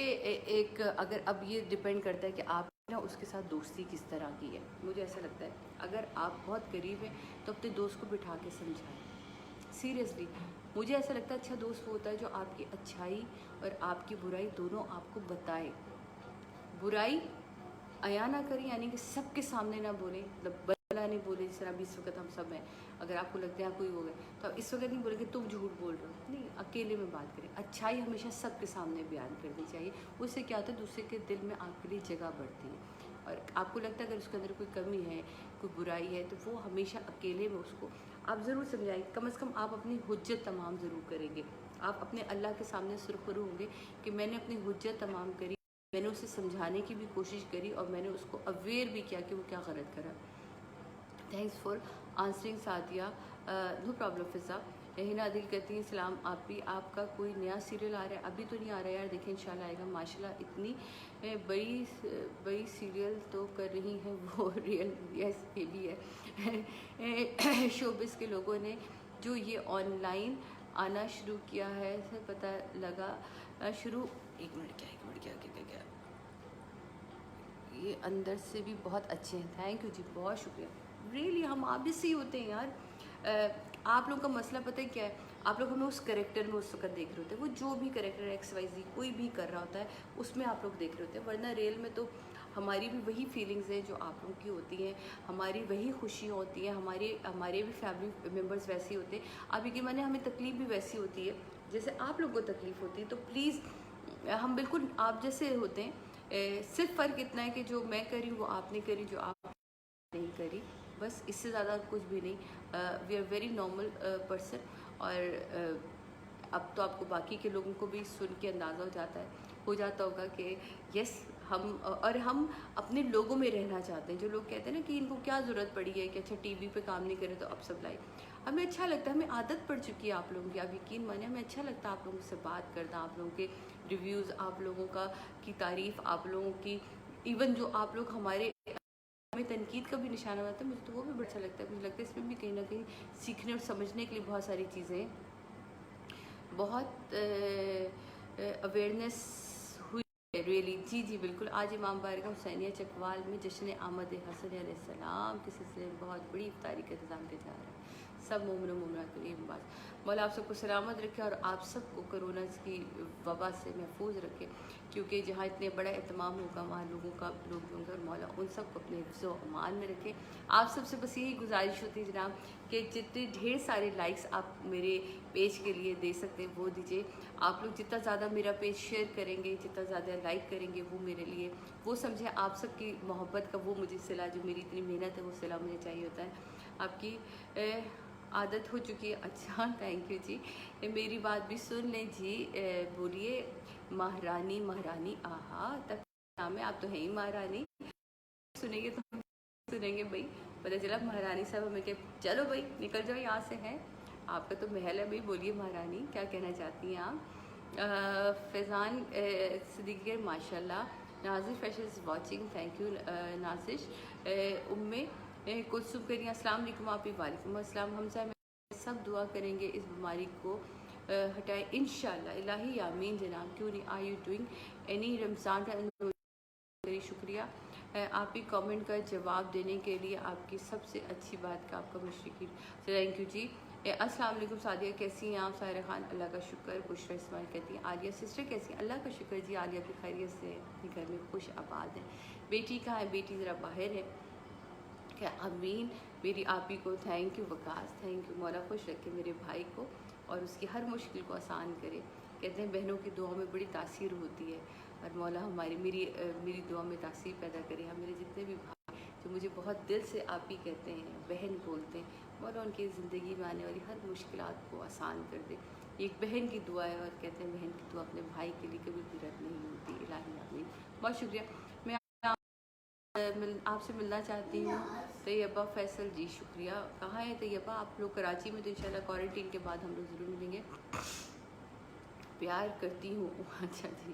ایک, اگر اب یہ ڈپینڈ کرتا ہے کہ آپ نے اس کے ساتھ دوستی کس طرح کی ہے. مجھے ایسا لگتا ہے اگر آپ بہت قریب ہیں تو اپنے دوست کو بٹھا کے سمجھائیں. سیریسلی مجھے ایسا لگتا ہے اچھا دوست وہ ہوتا ہے جو آپ کی اچھائی اور آپ کی برائی دونوں آپ کو بتائے. برائی عیاں نہ کریں, یعنی کہ سب کے سامنے نہ بولیں, مطلب بلا نہیں بولیں. جس طرح ابھی اس وقت ہم سب ہیں, اگر آپ کو لگتا ہے کوئی ہو گئے تو اس وقت نہیں بولیں کہ تم جھوٹ بول رہے ہو, نہیں, اکیلے میں بات کریں. اچھائی ہمیشہ سب کے سامنے بیان کرنی چاہیے. اس سے کیا ہوتا ہے دوسرے کے دل میں آپ کے لیے جگہ بڑھتی ہے, اور آپ کو لگتا ہے اگر اس کے اندر کوئی کمی ہے, کوئی برائی ہے, تو وہ ہمیشہ اکیلے میں اس کو آپ ضرور سمجھائیں. کم از کم آپ اپنی حجت تمام ضرور کریں گے. آپ اپنے اللہ کے سامنے سرخرو ہوں گے کہ میں نے اپنی حجت تمام کری, میں نے اسے سمجھانے کی بھی کوشش کری, اور میں نے اس کو اویئر بھی کیا کہ وہ کیا غلط کرا. Thanks for answering Sadia, no problem فضا. ہنا دل کہتی ہیں سلام آپ بھی, آپ کا کوئی نیا سیریل آ رہا ہے؟ ابھی تو نہیں آ رہا ہے یار, دیکھیں انشاءاللہ آئے گا. ماشاءاللہ اتنی بڑی سیریل تو کر رہی ہیں وہ, ریئل, یس یہ بھی ہے. شوبز کے لوگوں نے جو یہ آن لائن آنا شروع کیا ہے, سے پتہ لگا شروع. ایک منٹ کیا یہ اندر سے بھی بہت اچھے ہیں. تھینک یو جی, بہت شکریہ. ریئلی ہم آپ بھی صحیح ہوتے ہیں یار. آپ لوگوں کا مسئلہ پتہ ہے کیا ہے, آپ لوگ ہمیں اس کریکٹر میں اس وقت دیکھ رہے ہوتے ہیں, وہ جو بھی کریکٹر ایکس وائی زی کوئی بھی کر رہا ہوتا ہے اس میں آپ لوگ دیکھ رہے ہوتے ہیں. ورنہ ریئل میں تو ہماری بھی وہی فیلنگز ہیں جو آپ لوگوں کی ہوتی ہیں, ہماری وہی خوشیاں ہوتی ہیں, ہمارے بھی فیملی ممبرز ویسے ہوتے ہیں. اب یقین مانیں ہمیں تکلیف بھی ویسی ہوتی ہے جیسے آپ لوگوں کو تکلیف ہوتی ہے. تو پلیز ہم بالکل آپ جیسے ہوتے ہیں, صرف فرق اتنا ہے کہ جو میں کری وہ آپ نے کری, جو آپ نہیں کری, بس اس سے زیادہ کچھ بھی نہیں. We are very normal person. اور اب تو آپ کو باقی کے لوگوں کو بھی سن کے اندازہ ہو جاتا ہوگا کہ یس ہم اپنے لوگوں میں رہنا چاہتے ہیں. جو لوگ کہتے ہیں نا کہ ان کو کیا ضرورت پڑی ہے کہ اچھا ٹی وی پہ کام نہیں کرے تو اب سب لائے, ہمیں اچھا لگتا ہے, ہمیں عادت پڑ چکی ہے آپ لوگوں کی, آپ یقین مانیں ہمیں اچھا لگتا ہے آپ لوگوں سے بات کرنا, آپ لوگوں کے ریویوز, آپ لوگوں کی تعریف, آپ لوگوں کی ایون جو آپ لوگ ہمیں تنقید کا بھی نشانہ بناتا ہے, مجھے تو وہ بھی بڑا اچھا لگتا ہے. مجھے لگتا ہے اس میں بھی کہیں نہ کہیں سیکھنے اور سمجھنے کے لیے بہت ساری چیزیں, بہت اویئرنیس ہوئی ہے ریئلی. جی بالکل. آج امام بارگاہ حسینیہ چکوال میں جشن آمد حسن علیہ السلام کے سلسلے میں بہت بڑی افطاری کا انتظام کیا جا رہا ہے. سب مومن و مومنات کے لیے بات, مولا آپ سب کو سلامت رکھے اور آپ سب کو کرونا کی وبا سے محفوظ رکھے, کیونکہ جہاں اتنے بڑا اہتمام ہوگا وہاں لوگوں کا اور مولا ان سب کو اپنے حفظ و امان میں رکھے. آپ سب سے بس یہی گزارش ہوتی ہے جناب کہ جتنے ڈھیر سارے لائکس آپ میرے پیج کے لیے دے سکتے ہیں وہ دیجیے. آپ لوگ جتنا زیادہ میرا پیج شیئر کریں گے, جتنا زیادہ لائک کریں گے, وہ میرے لیے, وہ سمجھے آپ سب کی محبت کا وہ مجھے صلہ, جو میری اتنی محنت ہے وہ صلہ مجھے چاہیے ہوتا ہے. آپ کی عادت ہو چکی ہے. اچھا تھینک یو جی. میری بات بھی سن لیں جی. بولیے مہرانی مہرانی آہا تک نام ہے, آپ تو ہیں ہی مہرانی, سنیں گے تو سنیں گے بھائی. پتہ چلا مہرانی صاحب ہمیں کہ چلو بھائی نکل جاؤ یہاں سے, ہیں آپ کا تو محل ہے بھائی. بولیے مہرانی کیا کہنا چاہتی ہیں آپ. فیضان صدیقی ماشاء اللہ. Nazish fashion is watching, thank you Nazish. Kulsoom کریے السلام علیکم. آپ ہی وعلیکم السلام. حمزہ میں سب دعا کریں گے اس بیماری کو ہٹائے انشاءاللہ. الہی آمین جناب. کیوں نہیں. آر یو ڈوئنگ اینی رمضان. بڑی شکریہ آپ ہی کامنٹ کا جواب دینے کے لیے. آپ کی سب سے اچھی بات کا آپ کا مشرقین. تھینک یو جی. السلام علیکم سعدیہ, کیسی ہیں آپ. سائرہ خان اللہ کا شکر. بشرا اسماعیل کہتی ہیں عالیہ سسٹر کیسی ہیں. اللہ کا شکر جی. عالیہ بھی خیریت سے اپنے گھر میں خوش آباد ہے. بیٹی کہاں ہے. بیٹی ذرا باہر ہے. کیا امین. میری آپ ہی کو thank you. Vikas thank you. مولا خوش رکھے میرے بھائی کو اور اس کی ہر مشکل کو آسان کرے. کہتے ہیں بہنوں کی دعا میں بڑی تاثیر ہوتی ہے, اور مولا میری دعا میں تاثیر پیدا کرے. ہم میرے جتنے بھی بھائی جو مجھے بہت دل سے آپ ہی کہتے ہیں, بہن بولتے ہیں, مولا ان کی زندگی میں آنے والی ہر مشکلات کو آسان کر دے. ایک بہن کی دعا ہے, اور کہتے ہیں بہن کی دعا اپنے بھائی کے لیے کبھی بھی رد نہیں ہوتی. الہی آمین. بہت شکریہ. میں آپ سے ملنا چاہتی ہوں. طیبہ فیصل جی شکریہ. کہاں ہے طیبہ. آپ لوگ کراچی میں, تو انشاءاللہ کوارنٹین کے بعد ہم لوگ ضرور ملیں گے. پیار کرتی ہوں. اچھا جی.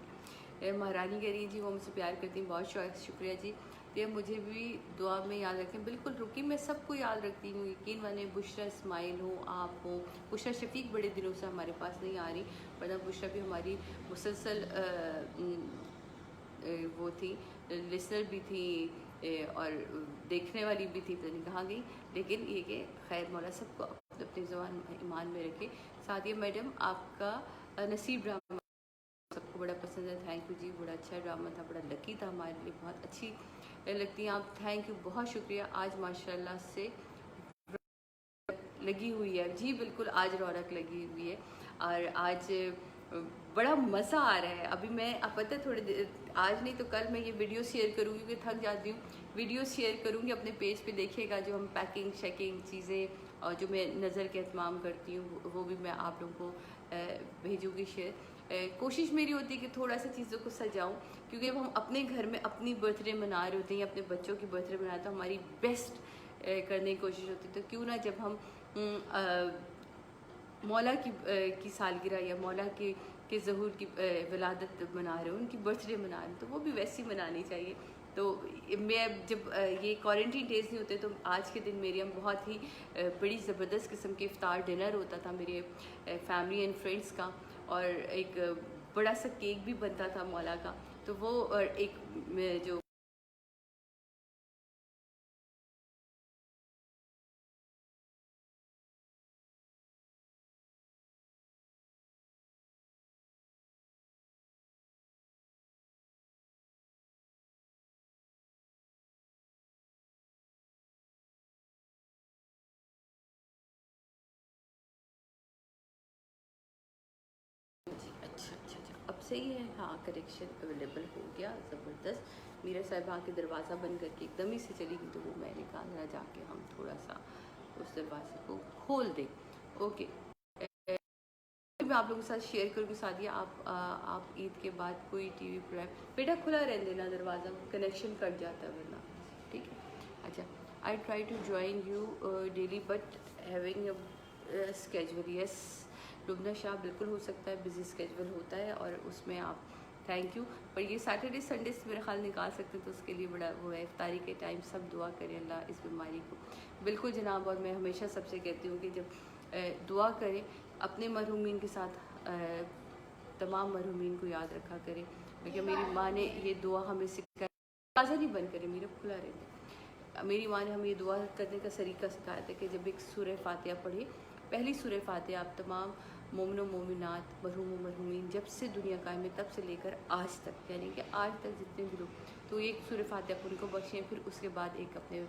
مہرانی کہہ رہی جی وہ مجھ سے پیار کرتی ہیں. بہت شکریہ جی. یہ مجھے بھی دعا میں یاد رکھیں. بالکل رکی, میں سب کو یاد رکھتی ہوں. یقین مانے بشرا اسماعیل ہوں, آپ ہوں, بشرا شفیق بڑے دنوں سے ہمارے پاس نہیں آ رہی, ورنہ بشرا بھی ہماری مسلسل وہ تھی, لسنر بھی تھی اور دیکھنے والی بھی تھی, پتہ نہیں کہاں گئی. لیکن یہ کہ خیر مولا سب کو اپنی زبان ایمان میں رکھے. سعدیہ میڈم آپ کا نصیب ڈرامہ سب کو بڑا پسند ہے. تھینک یو جی. بڑا اچھا ڈرامہ تھا, بڑا لکی تھا ہمارے لیے, بہت اچھی لگتی ہیں آپ. تھینک یو, بہت شکریہ. آج ماشاءاللہ سے لگی ہوئی ہے. جی بالکل آج رونق لگی ہوئی ہے, اور آج بڑا مزہ آ رہا ہے. ابھی میں آپ پتہ تھوڑے دیر آج نہیں تو کل میں یہ ویڈیو شیئر کروں گی, کیونکہ تھک جاتی ہوں. ویڈیو شیئر کروں گی اپنے پیج پہ, دیکھیے گا جو ہم پیکنگ شیکنگ چیزیں اور جو میں نظر کے اہتمام کرتی ہوں وہ بھی میں آپ لوگوں کو بھیجوں گی شیئر. کوشش میری ہوتی ہے کہ تھوڑا سا چیزوں کو سجاؤں, کیونکہ جب ہم اپنے گھر میں اپنی برتھ ڈے منا رہے ہوتے ہیں یا اپنے بچوں کی برتھ ڈے منا رہے ہیں تو ہماری بیسٹ کرنے کی کوشش ہوتی ہے. تو کیوں نہ جب ہم مولا کی سالگرہ یا مولا کے ظہور کی ولادت منا رہے ہوں, ان کی برتھ ڈے منا رہے ہیں, تو وہ بھی ویسی منانی چاہیے. تو میں جب یہ کوارنٹین ڈیز نہیں ہوتے تو آج کے دن میرے ہم بہت ہی بڑی زبردست قسم کے افطار ڈنر ہوتا تھا میرے فیملی اینڈ فرینڈس کا, اور ایک بڑا سا کیک بھی بنتا تھا مولا کا. تو وہ ایک جو اچھا اب صحیح ہے. ہاں کریکشن اویلیبل ہو گیا, زبردست. میرا صاحبہ کے دروازہ بند کر کے ایک دم ہی سے چلی گئی, تو وہ میں نے کہا ذرا جا کے ہم تھوڑا سا اس دروازے کو کھول دیں. اوکے میں آپ لوگوں کے ساتھ شیئر کروں گی. سعدیہ آپ عید کے بعد کوئی ٹی وی پروگرام بیٹا کھلا رہنے دینا دروازہ, کنیکشن کٹ جاتا ہے ورنہ, ٹھیک ہے. اچھا, I try to join you daily but having schedule. Yes Lubna Shah, بالکل ہو سکتا ہے, بزی اسکیجول ہوتا ہے اور اس میں آپ تھینک یو. پر یہ سیٹرڈے سنڈیز میرا خیال نکال سکتے ہیں تو اس کے لیے بڑا وہ ہے. افطاری کے ٹائم سب دعا کریں اللہ اس بیماری کو. بالکل جناب, اور میں ہمیشہ سب سے کہتی ہوں کہ جب دعا کریں اپنے مرحومین کے ساتھ تمام مرحومین کو یاد رکھا کریں, کیونکہ میری ماں نے یہ دعا ہمیں سکھائی. دروازہ نہیں بند کرے میرا, کھلا رہے. میری ماں نے ہمیں یہ دعا کرنے کا طریقہ سکھایا تھا کہ جب ایک سورہ فاتحہ پڑھے, پہلی سورہ فاتحہ آپ تمام مومن و مومنات مرحوم و مرحومین جب سے دنیا قائم ہے تب سے لے کر آج تک, یعنی کہ آج تک جتنے بھی لوگ, تو ایک سورہ فاتحہ ان کو بخشیں. پھر اس کے بعد ایک اپنے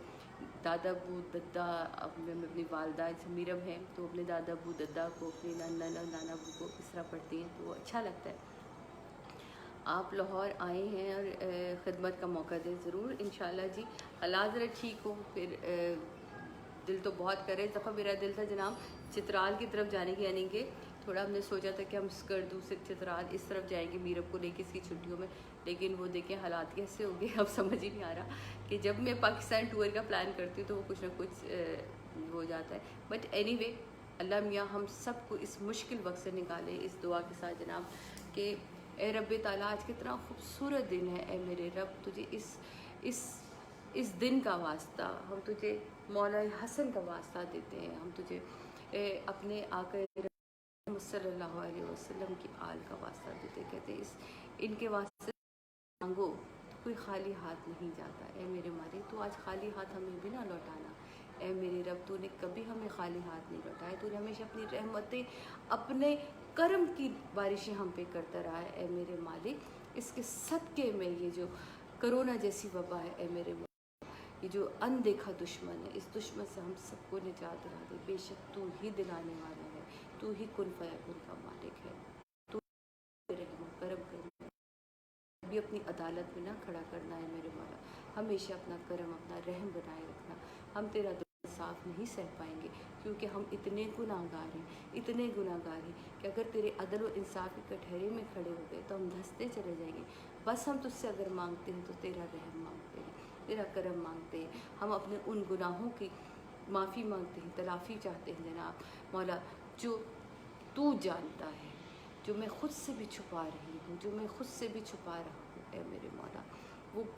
دادا ابو دادا, اپنی والدہ میرم ہیں تو اپنے دادا ابو دادا کو, اپنے نانا ابو کو اس طرح پڑھتی ہیں تو وہ اچھا لگتا ہے. آپ لاہور آئے ہیں اور خدمت کا موقع دیں ضرور انشاءاللہ جی. حالات ذرا ٹھیک ہو پھر دل تو بہت کرے. اس دفعہ میرا دل تھا جناب چترال کی طرف جانے کی, یعنی کہ تھوڑا ہم نے سوچا تھا کہ ہم اسکردو سے چترال اس طرف جائیں گے میرب کو لے کے اس کی چھٹیوں میں, لیکن وہ دیکھیں حالات کیسے ہو گئے. اب سمجھ ہی نہیں آ رہا کہ جب میں پاکستان ٹور کا پلان کرتی ہوں تو وہ کچھ نہ کچھ ہو جاتا ہے. بٹ اینی وے اللہ میاں ہم سب کو اس مشکل وقت سے نکالے اس دعا کے ساتھ جناب کہ اے رب تعالیٰ آج کتنا خوبصورت دن ہے. اے میرے رب تجھے اس دن کا واسطہ, ہم تجھے مولا حسن کا واسطہ دیتے ہیں. ہم تجھے اپنے آقا صلی اللہ علیہ وسلم کی آل کا واسطہ دیتے, کہتے ہیں ان کے واسطے مانگو تو کوئی خالی ہاتھ نہیں جاتا. اے میرے مالک تو آج خالی ہاتھ ہمیں بھی نہ لوٹانا. اے میرے رب تو نے کبھی ہمیں خالی ہاتھ نہیں لوٹایا, تو نے ہمیشہ اپنی رحمتیں اپنے کرم کی بارشیں ہم پہ کرتا رہا ہے. اے میرے مالک اس کے صدقے میں یہ جو کرونا جیسی وبا ہے, اے میرے یہ جو اندیکھا دشمن ہے, اس دشمن سے ہم سب کو نجات دلا دے. بے شک تو ہی دلانے والا ہے, تو ہی کن فیکون کا مالک ہے, تو رحم و کرم کرنا ہے, بھی اپنی عدالت میں نہ کھڑا کرنا ہے میرے مولا. ہمیشہ اپنا کرم اپنا رحم بنائے رکھنا. ہم تیرا دل صاف نہیں سہ پائیں گے کیونکہ ہم اتنے گناہ گار ہیں کہ اگر تیرے عدل و انصاف کے کٹہرے میں کھڑے ہو گئے تو ہم دھنستے چلے جائیں گے. بس ہم تجھ سے اگر مانگتے ہیں تو تیرا رحم مانگتے ہیں, تیرا کرم مانگتے ہیں. ہم اپنے ان گناہوں کی معافی مانگتے ہیں, تلافی چاہتے ہیں جناب مولا, جو تو جانتا ہے, جو میں خود سے بھی چھپا رہی ہوں, جو میں خود سے بھی چھپا رہا ہوں. اے میرے مولا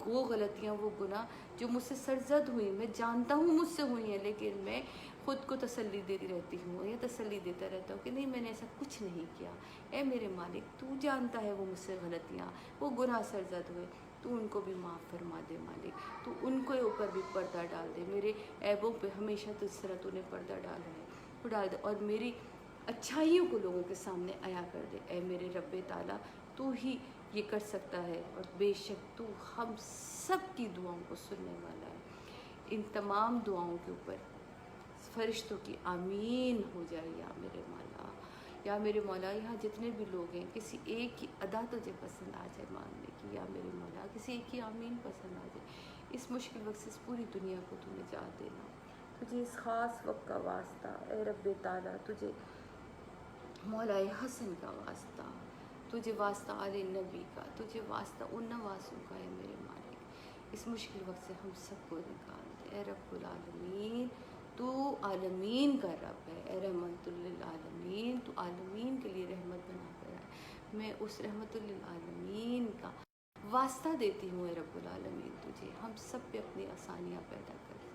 وہ غلطیاں, وہ گناہ جو مجھ سے سرزد ہوئی, میں جانتا ہوں مجھ سے ہوئی ہیں, لیکن میں خود کو تسلی دیتی رہتی ہوں یا تسلی دیتا رہتا ہوں کہ نہیں میں نے ایسا کچھ نہیں کیا. اے میرے مالک تو جانتا ہے وہ مجھ سے غلطیاں, وہ گناہ سرزد ہوئے, تو ان کو بھی معاف فرما دے مالک. تو ان کے اوپر بھی پردہ ڈال دے. میرے عیبوں پہ ہمیشہ تو اس طرح تو نے پردہ ڈالا ہے, تو ڈال دے, اور میری اچھائیوں کو لوگوں کے سامنے عیا کر دے. اے میرے رب تعالیٰ تو ہی یہ کر سکتا ہے, اور بے شک تو ہم سب کی دعاؤں کو سننے والا ہے. ان تمام دعاؤں کے اوپر فرشتوں کی آمین ہو جائے یا میرے مولا. یا میرے مولا یہاں جتنے بھی لوگ ہیں کسی ایک کی ادا تجھے پسند آ جائے مانگنے کی, یا میرے مولا کسی ایک کی آمین پسند آ جائے. اس مشکل وقت سے اس پوری دنیا کو تو نجات دینا. تجھے اس خاص وقت کا واسطہ اے رب تعالیٰ, تجھے مولا حسن کا واسطہ, تجھے واسطہ آل نبی کا, تجھے واسطہ ان نوازوں کا ہے میرے مالک. اس مشکل وقت سے ہم سب کو نکال دے. اے رب العالمین تو عالمین کا رب ہے. اے رحمت للعالمین تو عالمین کے لیے رحمت بنا کر ہے. میں اس رحمت للعالمین کا واسطہ دیتی ہوں اے رب العالمین تجھے, ہم سب پہ اپنی آسانیاں پیدا کر.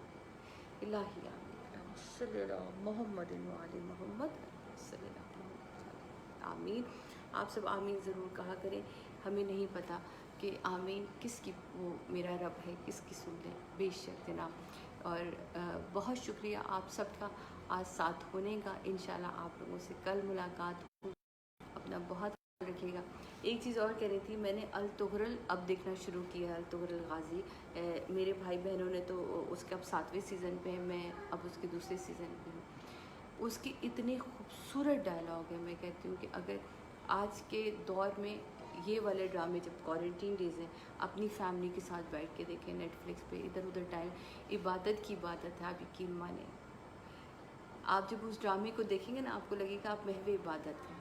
الہی آمین صلی اللہ محمد وعلی محمد صلی اللہ محمد آمین. آپ سب آمین ضرور کہا کریں. ہمیں نہیں پتہ کہ آمین کس کی, وہ میرا رب ہے کس کی سن لیں. بے شک جناب, اور بہت شکریہ آپ سب کا آج ساتھ ہونے کا. انشاءاللہ آپ لوگوں سے کل ملاقات ہو. اپنا بہت خیال رکھیے گا. ایک چیز اور کہہ رہی تھی, میں نے الطغرل اب دیکھنا شروع کیا ہے. الطغرل غازی, میرے بھائی بہنوں نے تو اس کے اب 7ویں سیزن پہ ہیں, میں اب اس کے دوسرے سیزن پہ ہوں. اس کی اتنے خوبصورت ڈائلاگ ہیں, میں کہتی ہوں کہ اگر آج کے دور میں یہ والے ڈرامے جب کوارنٹین ڈیز ہیں اپنی فیملی کے ساتھ بیٹھ کے دیکھیں نیٹ فلکس پہ, ادھر ادھر ٹائم, عبادت کی عبادت ہے. آپ یقین مانیں, آپ جب اس ڈرامے کو دیکھیں گے نا آپ کو لگے گا آپ محو عبادت ہیں.